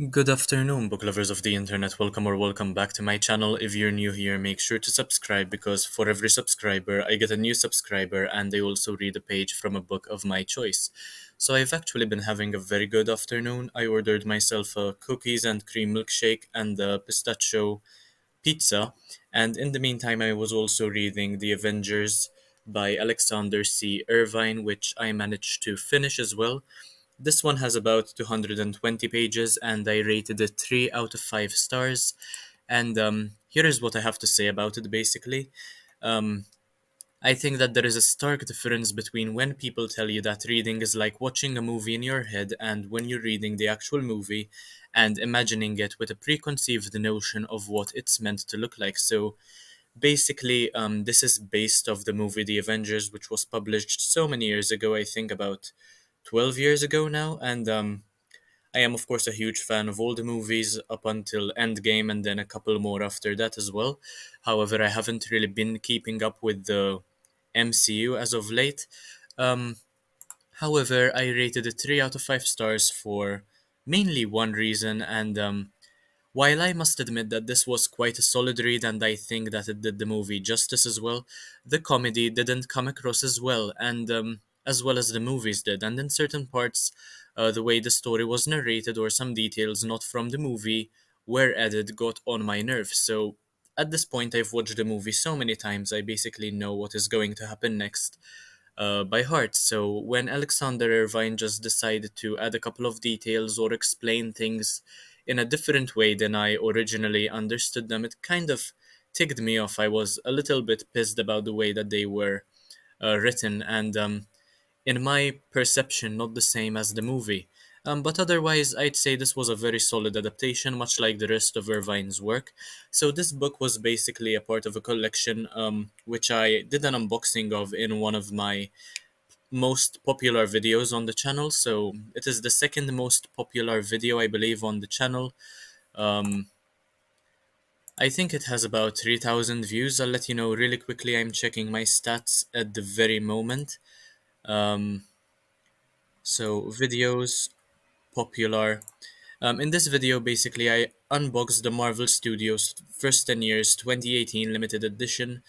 Good afternoon, book lovers of the internet. Welcome or welcome back to my channel. If you're new here, make sure to subscribe because for every subscriber, I get a new subscriber and they also read a page from a book of my choice. So I've actually been having a very good afternoon. I ordered myself a cookies and cream milkshake and a pistachio pizza, and in the meantime, I was also reading The Avengers by Alexander C. Irvine, which I managed to finish as well. This one has about 220 pages, and I rated it 3 out of 5 stars. And here is what I have to say about it basically. Um, I think that there is a stark difference between when people tell you that reading is like watching a movie in your head and when you're reading the actual movie and imagining it with a preconceived notion of what it's meant to look like. So basically, this is based off the movie The Avengers, which was published so many years ago, I think about 12 years ago now. And I am, of course, a huge fan of all the movies up until Endgame and then a couple more after that as well. However, I haven't really been keeping up with the MCU as of late. Um, However, I rated it 3 out of 5 stars for mainly one reason, and while I must admit that this was quite a solid read and I think that it did the movie justice as well, the comedy didn't come across as well as the movies did, and in certain parts, the way the story was narrated or some details not from the movie were added got on my nerves. So at this point, I've watched the movie so many times, I basically know what is going to happen next by heart. So when Alexander Irvine just decided to add a couple of details or explain things in a different way than I originally understood them, it kind of ticked me off. I was a little bit pissed about the way that they were written, and in my perception, not the same as the movie. But otherwise, I'd say this was a very solid adaptation, much like the rest of Irvine's work. So this book was basically a part of a collection, which I did an unboxing of in one of my most popular videos on the channel. So it is the second most popular video, I believe, on the channel. Um, I think it has about 3,000 views. I'll let you know really quickly. I'm checking my stats at the very moment. Um, so videos, popular. In this video, basically, I unboxed the Marvel Studios First 10 Years 2018 limited edition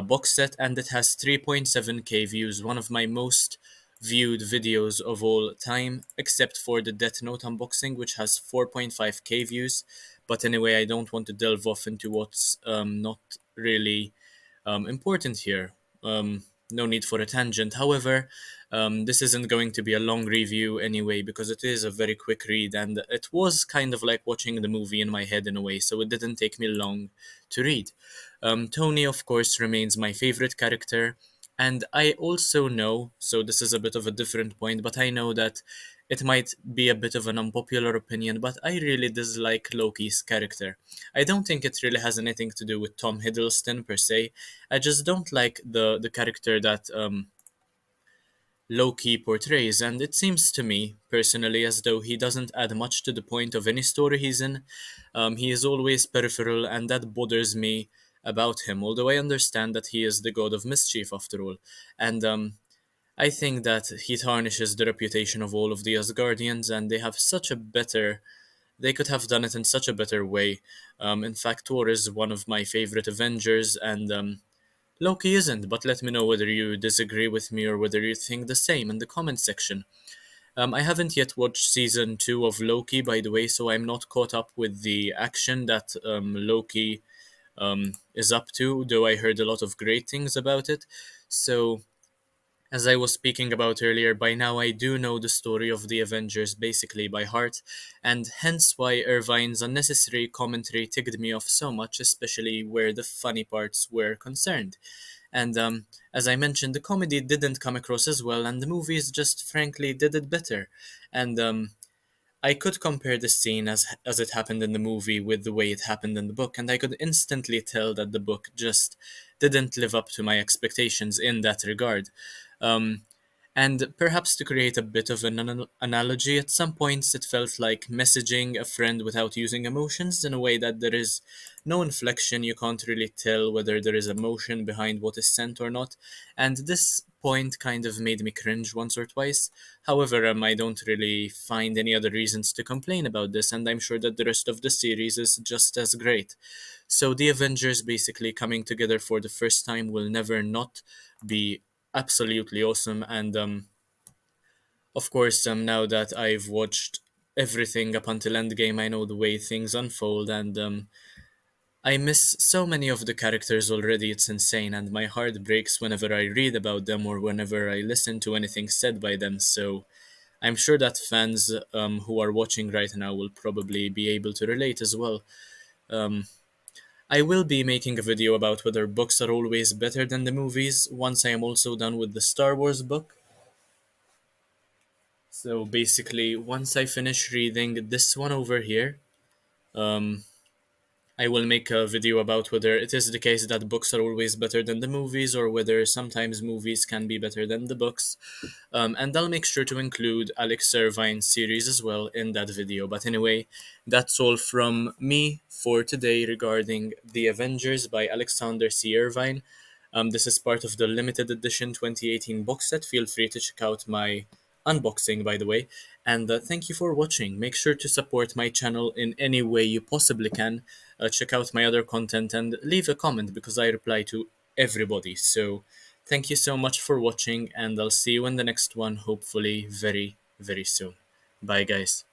box set, and it has 3.7k views, one of my most viewed videos of all time, except for the Death Note unboxing, which has 4.5k views. But anyway, I don't want to delve off into what's not really important here. No need for a tangent. However, this isn't going to be a long review anyway because it is a very quick read and it was kind of like watching the movie in my head in a way, so it didn't take me long to read. Tony, of course, remains my favorite character, and I also know, so this is a bit of a different point, but I know that it might be a bit of an unpopular opinion, but I really dislike Loki's character. I don't think it really has anything to do with Tom Hiddleston per se. I just don't like the character that Loki portrays, and it seems to me, personally, as though he doesn't add much to the point of any story he's in. He is always peripheral, and that bothers me about him, although I understand that he is the god of mischief after all. And I think that he tarnishes the reputation of all of the Asgardians, and they have such a better. They could have done it in such a better way. In fact, Thor is one of my favorite Avengers, and Loki isn't, but let me know whether you disagree with me or whether you think the same in the comment section. I haven't yet watched season 2 of Loki, by the way, so I'm not caught up with the action that Loki is up to, though I heard a lot of great things about it. So as I was speaking about earlier, by now I do know the story of the Avengers basically by heart, and hence why Irvine's unnecessary commentary ticked me off so much, especially where the funny parts were concerned. And as I mentioned, the comedy didn't come across as well, and the movies just frankly did it better. And I could compare the scene as it happened in the movie with the way it happened in the book, and I could instantly tell that the book just didn't live up to my expectations in that regard. Um, And perhaps to create a bit of an analogy, at some points it felt like messaging a friend without using emotions, in a way that there is no inflection, you can't really tell whether there is emotion behind what is sent or not. And this point kind of made me cringe once or twice. However, I don't really find any other reasons to complain about this, and I'm sure that the rest of the series is just as great. So, the Avengers basically coming together for the first time will never not be absolutely awesome. And of course, now that I've watched everything up until Endgame, I know the way things unfold, and I miss so many of the characters already. It's insane, and my heart breaks whenever I read about them or whenever I listen to anything said by them. So I'm sure that fans who are watching right now will probably be able to relate as well. Um, I will be making a video about whether books are always better than the movies once I am also done with the Star Wars book. So basically, once I finish reading this one over here, um, I will make a video about whether it is the case that books are always better than the movies or whether sometimes movies can be better than the books. And I'll make sure to include Alex Irvine's series as well in that video. But anyway, that's all from me for today regarding The Avengers by Alexander C. Irvine. This is part of the limited edition 2018 box set. Feel free to check out my unboxing, by the way. And thank you for watching. Make sure to support my channel in any way you possibly can. Check out my other content and leave a comment because I reply to everybody. So thank you so much for watching, and I'll see you in the next one, hopefully very, very soon. Bye, guys.